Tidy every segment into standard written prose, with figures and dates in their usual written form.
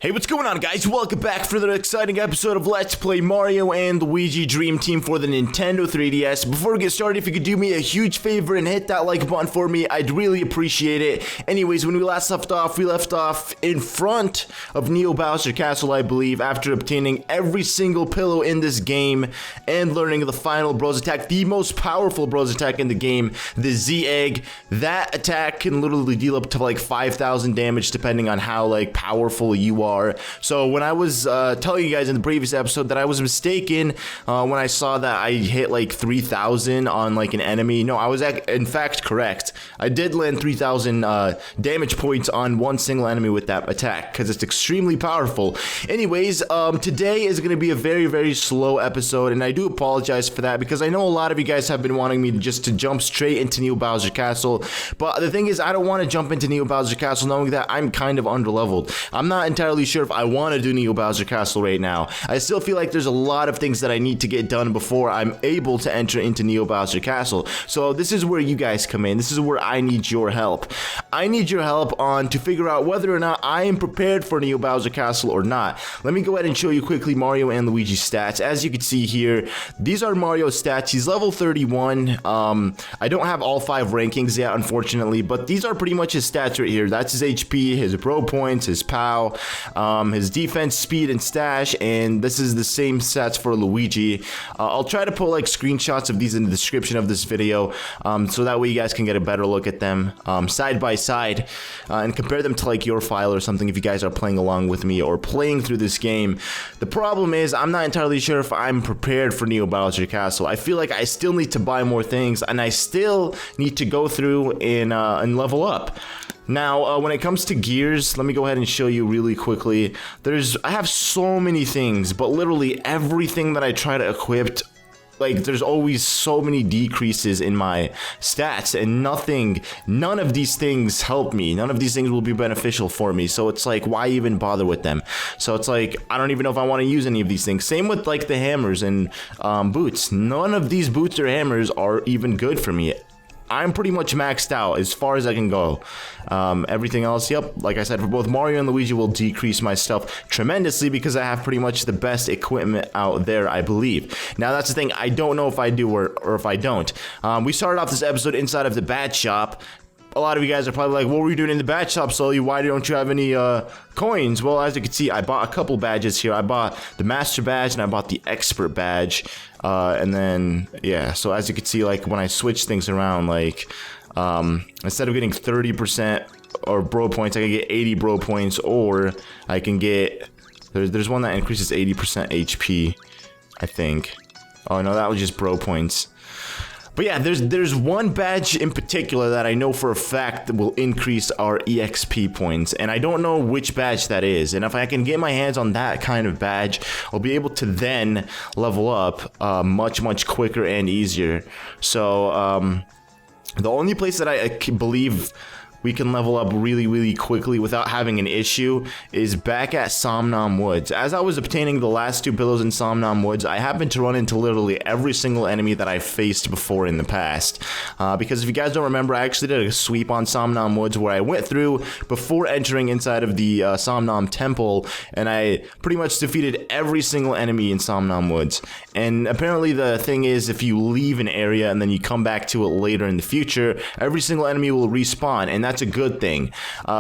Hey, what's going on, guys? Welcome back for another exciting episode of Let's Play Mario and Luigi Dream Team for the Nintendo 3DS. Before we get started, if you could do me a huge favor and hit that like button for me, I'd really appreciate it. Anyways, when we last left off, we left off in front of Neo Bowser Castle, I believe, after obtaining every single pillow in this game and learning the final Bros attack, the most powerful Bros attack in the game, the Z-Egg. That attack can literally deal up to like 5,000 damage depending on how like powerful you are. So when I was telling you guys in the previous episode that I was mistaken when I saw that I hit like 3,000 on like an enemy, no, I was in fact correct. I did land 3,000 damage points on one single enemy with that attack because it's extremely powerful. Anyways, today is going to be a very slow episode, and I do apologize for that because I know a lot of you guys have been wanting me to jump straight into Neo Bowser Castle, but the thing is I don't want to jump into Neo Bowser Castle knowing that I'm kind of underleveled. I'm not entirely sure if I want to do Neo Bowser Castle right now. I still feel like there's a lot of things that I need to get done before I'm able to enter into Neo Bowser Castle. So this is where you guys come in. This is where I need your help. I need your help to figure out whether or not I am prepared for Neo Bowser Castle or not. Let me go ahead and show you quickly Mario and Luigi's stats. As you can see here, these are Mario's stats. He's level 31. I don't have all 5 rankings yet, unfortunately, but these are pretty much his stats right here. That's his HP, his bro points, his POW, his defense, speed, and stash, and this is the same stats for Luigi. I'll try to put like screenshots of these in the description of this video, so that way you guys can get a better look at them side by side and compare them to like your file or something if you guys are playing along with me or playing through this game. The problem is I'm not entirely sure if I'm prepared for Neo Bowser Castle. I feel like I still need to buy more things, and I still need to go through and level up. Now, when it comes to gears, let me go ahead and show you really quickly. I have so many things, but literally everything that I try to equip, like, there's always so many decreases in my stats, and none of these things help me. None of these things will be beneficial for me, so it's like, why even bother with them? So it's like, I don't even know if I want to use any of these things. Same with, like, the hammers and boots. None of these boots or hammers are even good for me. I'm pretty much maxed out as far as I can go. Everything else, yep, like I said, for both Mario and Luigi will decrease my stuff tremendously because I have pretty much the best equipment out there, I believe. Now, that's the thing. I don't know if I do or if I don't. We started off this episode inside of the Bat Shop. A lot of you guys are probably like, what were you doing in the Bat Shop, Sully? Why don't you have any coins? Well, as you can see, I bought a couple badges here. I bought the Master Badge and I bought the Expert Badge. And then, yeah, so as you can see, like, when I switch things around, like, instead of getting 30% or bro points, I can get 80 bro points, or I can get, there's one that increases 80% HP, I think. Oh, no, that was just bro points. But yeah, there's one badge in particular that I know for a fact that will increase our EXP points, and I don't know which badge that is. And if I can get my hands on that kind of badge, I'll be able to then level up much quicker and easier. So the only place that I believe we can level up really quickly without having an issue is back at Somnom Woods. As I was obtaining the last 2 pillows in Somnom Woods, I happened to run into literally every single enemy that I faced before in the past. Because if you guys don't remember, I actually did a sweep on Somnom Woods where I went through before entering inside of the Somnom Temple, and I pretty much defeated every single enemy in Somnom Woods. And apparently the thing is, if you leave an area and then you come back to it later in the future, every single enemy will respawn, and that's a good thing,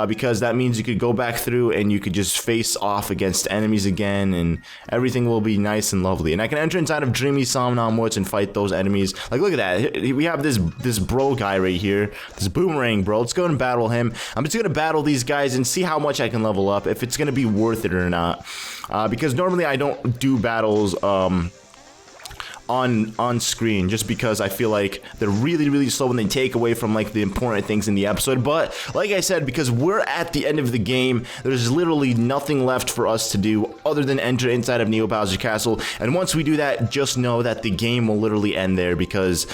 because that means you could go back through and you could just face off against enemies again, and everything will be nice and lovely. And I can enter inside of Dreamy Somnom Woods and fight those enemies. Like, look at that. We have this bro guy right here, this boomerang bro. Let's go and battle him. I'm just gonna battle these guys and see how much I can level up, if it's gonna be worth it or not, because normally I don't do battles on screen, just because I feel like they're really slow and they take away from like the important things in the episode. But like I said, because we're at the end of the game, there's literally nothing left for us to do other than enter inside of Neo Bowser Castle, and once we do that, just know that the game will literally end there, because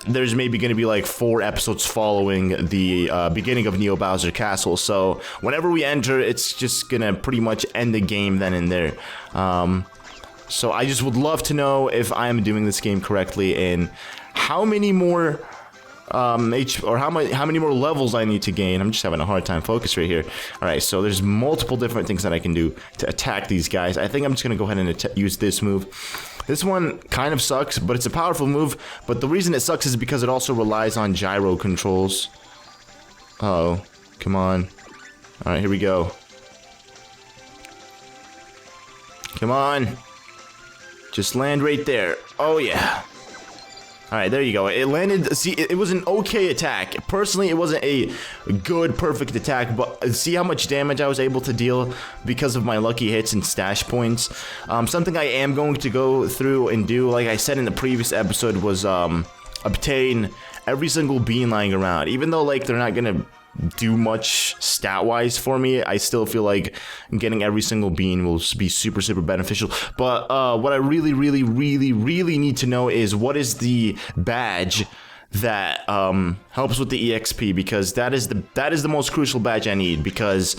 there's maybe going to be like 4 episodes following the beginning of Neo Bowser Castle. So whenever we enter, it's just gonna pretty much end the game then and there. So I just would love to know if I'm doing this game correctly, and how many more or how many more levels I need to gain. I'm just having a hard time focus right here. All right, so there's multiple different things that I can do to attack these guys. I think I'm just gonna go ahead and use this move. This one kind of sucks, but it's a powerful move. But the reason it sucks is because it also relies on gyro controls. Uh-oh, come on. All right, here we go. Come on. Just land right there. Oh, yeah. Alright, there you go. It landed. See, it was an okay attack. Personally, it wasn't a good, perfect attack, but see how much damage I was able to deal because of my lucky hits and stash points. Something I am going to go through and do, like I said in the previous episode, was obtain every single bean lying around. Even though, like, they're not gonna do much stat-wise for me, I still feel like getting every single bean will be super, super beneficial. But what I really need to know is what is the badge that helps with the EXP, because that is the most crucial badge I need, because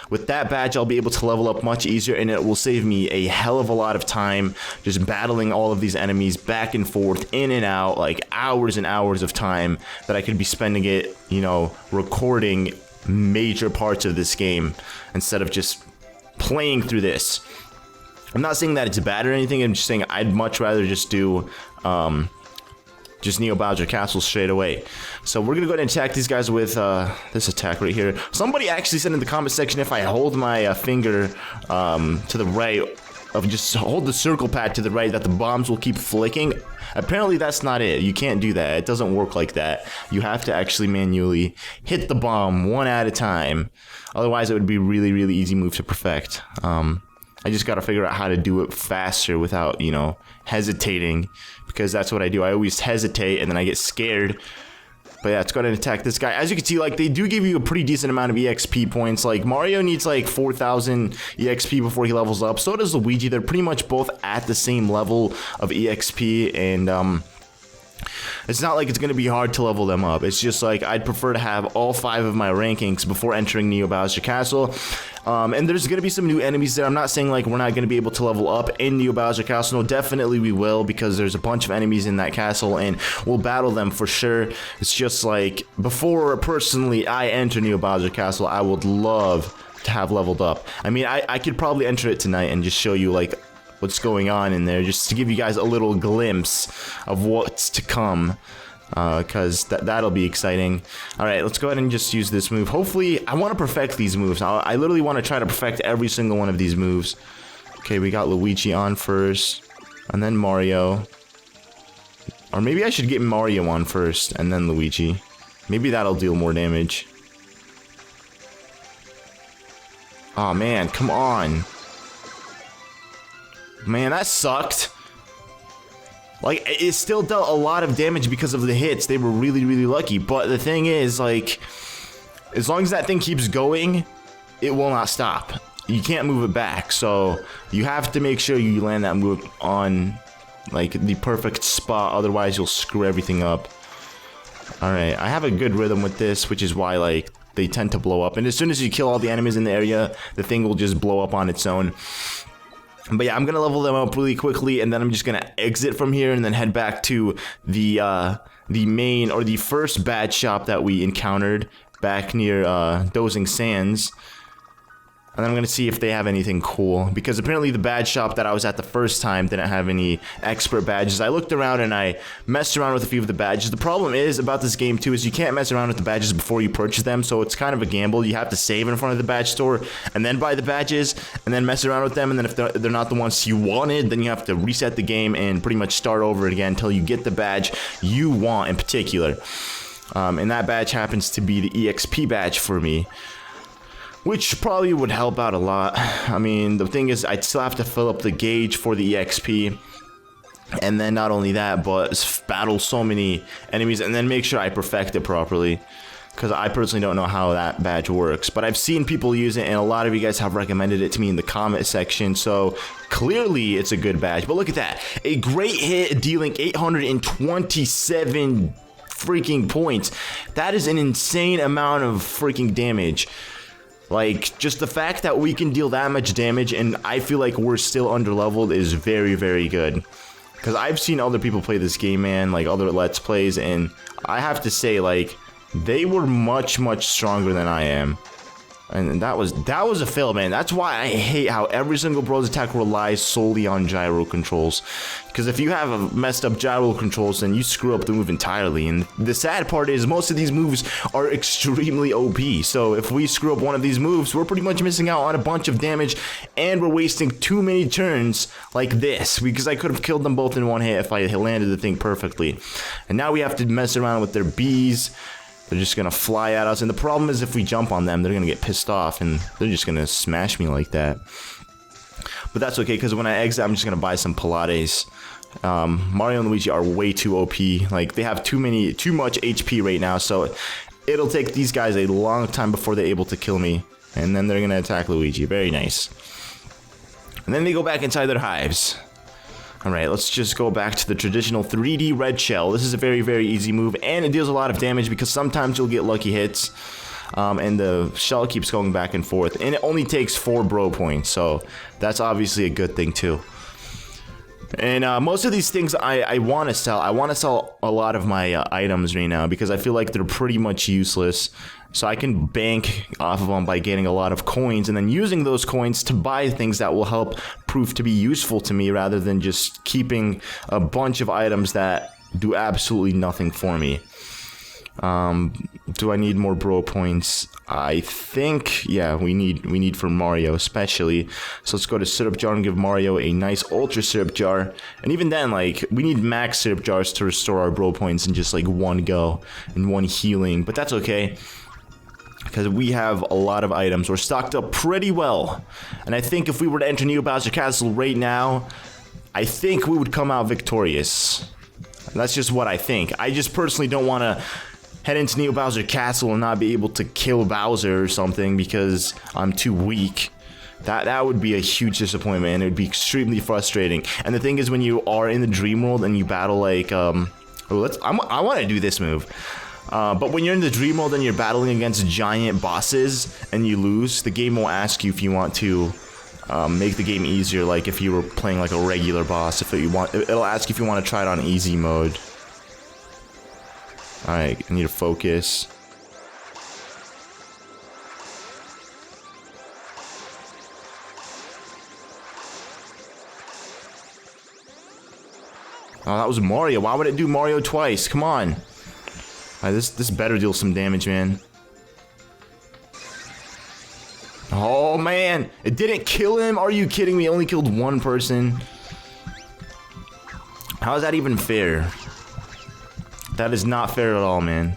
with that badge I'll be able to level up much easier, and it will save me a hell of a lot of time just battling all of these enemies back and forth, in and out, like hours and hours of time that I could be spending it, you know, recording major parts of this game instead of just playing through this. I'm not saying that it's bad or anything, I'm just saying I'd much rather just do just Neo Bowser Castle straight away. So we're gonna go ahead and attack these guys with this attack right here. Somebody actually said in the comment section if I hold my finger to the right, just hold the circle pad to the right, that the bombs will keep flicking. Apparently that's not it. You can't do that. It doesn't work like that. You have to actually manually hit the bomb one at a time. Otherwise it would be a really easy move to perfect. I just gotta figure out how to do it faster without, you know, hesitating, because that's what I do. I always hesitate and then I get scared. But yeah, let's go ahead and attack this guy. As you can see, like, they do give you a pretty decent amount of EXP points. Like, Mario needs like 4,000 EXP before he levels up. So does Luigi. They're pretty much both at the same level of EXP, and it's not like it's going to be hard to level them up. It's just like I'd prefer to have all 5 of my rankings before entering Neo Bowser Castle. And there's going to be some new enemies there. I'm not saying like we're not going to be able to level up in Neo Bowser Castle. No, definitely we will, because there's a bunch of enemies in that castle and we'll battle them for sure. It's just like before personally I enter Neo Bowser Castle, I would love to have leveled up. I mean, I could probably enter it tonight and just show you like what's going on in there, just to give you guys a little glimpse of what's to come, because that'll be exciting. Alright, let's go ahead and just use this move. Hopefully, I want to perfect these moves. I literally want to try to perfect every single one of these moves. Okay, we got Luigi on first, and then Mario. Or maybe I should get Mario on first, and then Luigi. Maybe that'll deal more damage. Aw, man, come on. Man, that sucked. Like, it still dealt a lot of damage because of the hits. They were really lucky. But the thing is, like, as long as that thing keeps going, it will not stop. You can't move it back. So you have to make sure you land that move on, like, the perfect spot. Otherwise, you'll screw everything up. Alright, I have a good rhythm with this, which is why, like, they tend to blow up. And as soon as you kill all the enemies in the area, the thing will just blow up on its own. But yeah, I'm gonna level them up really quickly, and then I'm just gonna exit from here and then head back to the main, or the first badge shop that we encountered back near Dozing Sands. And then I'm gonna see if they have anything cool, because apparently the badge shop that I was at the first time didn't have any expert badges. I looked around and I messed around with a few of the badges. The problem is about this game too is you can't mess around with the badges before you purchase them, so it's kind of a gamble. You have to save in front of the badge store and then buy the badges and then mess around with them, and then if they're not the ones you wanted, then you have to reset the game and pretty much start over again until you get the badge you want in particular. And that badge happens to be the EXP badge for me, which probably would help out a lot. I mean, the thing is, I'd still have to fill up the gauge for the EXP. And then not only that, but battle so many enemies and then make sure I perfect it properly. Because I personally don't know how that badge works. But I've seen people use it, and a lot of you guys have recommended it to me in the comment section. So clearly it's a good badge. But look at that. A great hit dealing 827 freaking points. That is an insane amount of freaking damage. Like, just the fact that we can deal that much damage and I feel like we're still underleveled is very good. Because I've seen other people play this game, man, like other Let's Plays, and I have to say, like, they were much stronger than I am. And that was a fail, man. That's why I hate how every single Bros attack relies solely on gyro controls. Because if you have a messed up gyro controls, then you screw up the move entirely. And the sad part is most of these moves are extremely OP. So if we screw up one of these moves, we're pretty much missing out on a bunch of damage, and we're wasting too many turns like this. Because I could have killed them both in one hit if I landed the thing perfectly. And now we have to mess around with their bees. They're just gonna fly at us, and the problem is if we jump on them, they're gonna get pissed off, and they're just gonna smash me like that. But that's okay, because when I exit, I'm just gonna buy some Pilates. Mario and Luigi are way too OP. Like, they have too much HP right now, so it'll take these guys a long time before they're able to kill me. And then they're gonna attack Luigi. Very nice. And then they go back inside their hives. Alright, let's just go back to the traditional 3D red shell. This is a very easy move, and it deals a lot of damage because sometimes you'll get lucky hits. And the shell keeps going back and forth, and it only takes 4 bro points, so that's obviously a good thing too. And most of these things I want to sell. I want to sell a lot of my items right now because I feel like they're pretty much useless. So I can bank off of them by getting a lot of coins and then using those coins to buy things that will help prove to be useful to me rather than just keeping a bunch of items that do absolutely nothing for me. Do I need more bro points? I think, yeah, we need for Mario especially. So let's go to syrup jar and give Mario a nice ultra syrup jar. And even then, like, we need max syrup jars to restore our bro points in just like one go and one healing. But that's okay, because we have a lot of items. We're stocked up pretty well. And I think if we were to enter Neo Bowser Castle right now, I think we would come out victorious. That's just what I think. I just personally don't want to head into Neo Bowser Castle and not be able to kill Bowser or something because I'm too weak. That would be a huge disappointment, and it would be extremely frustrating. And the thing is, when you are in the dream world and you battle like I want to do this move. But when you're in the dream world and you're battling against giant bosses and you lose, the game will ask you if you want to make the game easier, like if you were playing like a regular boss. It'll ask you if you want to try it on easy mode. Alright, I need to focus. Oh, that was Mario. Why would it do Mario twice? Come on. Alright, this better deal some damage, man. Oh, man. It didn't kill him? Are you kidding me? It only killed one person. How is that even fair? That is not fair at all, man.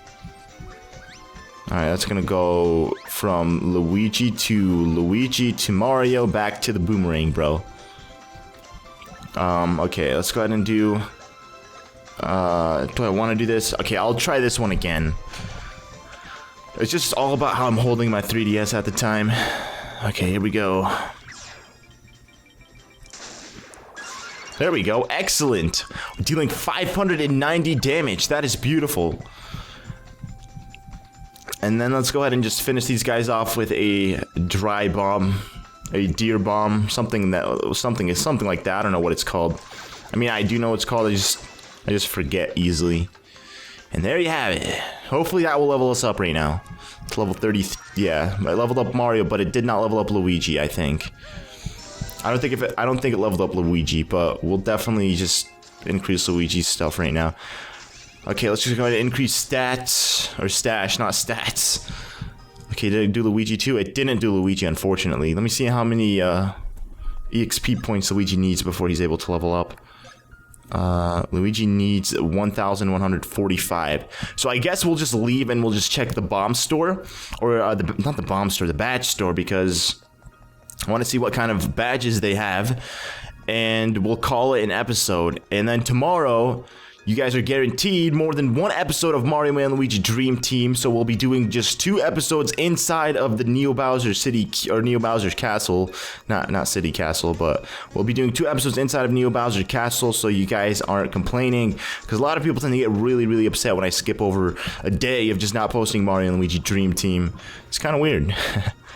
Alright, that's gonna go from Luigi to Mario, back to the boomerang, bro. Okay, let's go ahead and do... do I want to do this? Okay, I'll try this one again. It's just all about how I'm holding my 3DS at the time. Okay, here we go. There we go. Excellent. Dealing 590 damage. That is beautiful. And then let's go ahead and just finish these guys off with a dry bomb, a deer bomb, something like that. I don't know what it's called. I mean, I do know what it's called. I just forget easily. And there you have it. Hopefully that will level us up right now. It's level 30. Yeah, I leveled up Mario, but it did not level up Luigi, I think. I don't think it leveled up Luigi, but we'll definitely just increase Luigi's stuff right now. Okay, let's just go ahead and increase stats, or stash, not stats. Okay, did it do Luigi too? It didn't do Luigi, unfortunately. Let me see how many EXP points Luigi needs before he's able to level up. Luigi needs 1,145. So I guess we'll just leave and we'll just check the bomb store, or not the bomb store, the badge store, because I want to see what kind of badges they have, and we'll call it an episode. And then tomorrow, you guys are guaranteed more than one episode of Mario and Luigi Dream Team, so we'll be doing just 2 episodes inside of the Neo Bowser City, or Neo Bowser's Castle. Not City Castle, but we'll be doing 2 episodes inside of Neo Bowser Castle, so you guys aren't complaining, because a lot of people tend to get really upset when I skip over a day of just not posting Mario and Luigi Dream Team. It's kind of weird.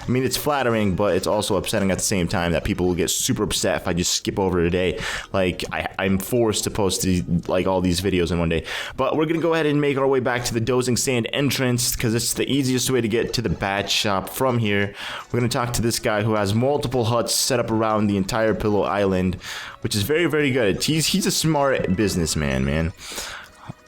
I mean, it's flattering, but it's also upsetting at the same time that people will get super upset if I just skip over a day. Like, I'm forced to post like all these videos in one day. But we're gonna go ahead and make our way back to the Dozing Sand entrance because it's the easiest way to get to the bat shop from here. We're gonna talk to this guy who has multiple huts set up around the entire Pillow Island, which is very, very good. He's a smart businessman, man.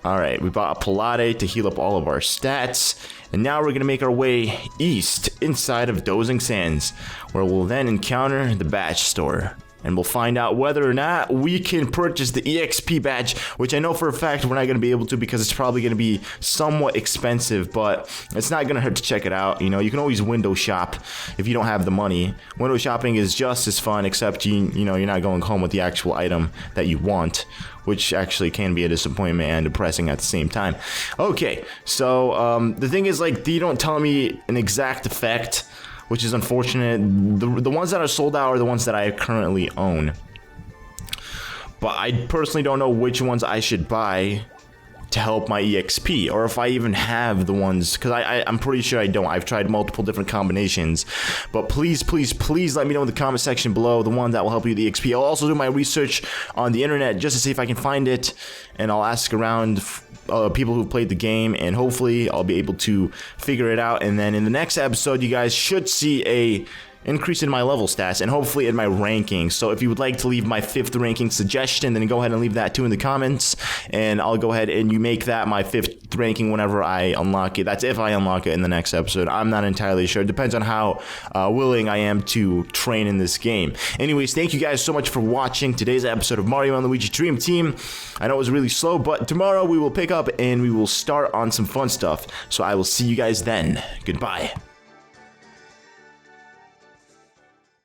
Alright, we bought a Pilate to heal up all of our stats, and now we're going to make our way east inside of Dozing Sands, where we'll then encounter the badge store. And we'll find out whether or not we can purchase the EXP badge, which I know for a fact we're not going to be able to because it's probably going to be somewhat expensive, but it's not going to hurt to check it out. You know, you can always window shop if you don't have the money. Window shopping is just as fun, except you know, you're not going home with the actual item that you want, which actually can be a disappointment and depressing at the same time. Okay, so the thing is, like, they don't tell me an exact effect, which is unfortunate. The ones that are sold out are the ones that I currently own. But I personally don't know which ones I should buy to help my EXP, or if I even have the ones, because I'm pretty sure I don't. I've tried multiple different combinations. But please, please, please let me know in the comment section below the one that will help you with the EXP. I'll also do my research on the internet just to see if I can find it, and I'll ask around people who played the game, and hopefully I'll be able to figure it out. And then in the next episode, you guys should see a increase in my level stats and hopefully in my ranking. So if you would like to leave my 5th ranking suggestion, then go ahead and leave that too in the comments, and I'll go ahead and you make that my 5th ranking whenever I unlock it. That's if I unlock it in the next episode. I'm not entirely sure. It depends on how willing I am to train in this game. Anyways, thank you guys so much for watching today's episode of Mario and Luigi Dream Team. I know it was really slow, but tomorrow we will pick up and we will start on some fun stuff. So I will see you guys then. Goodbye.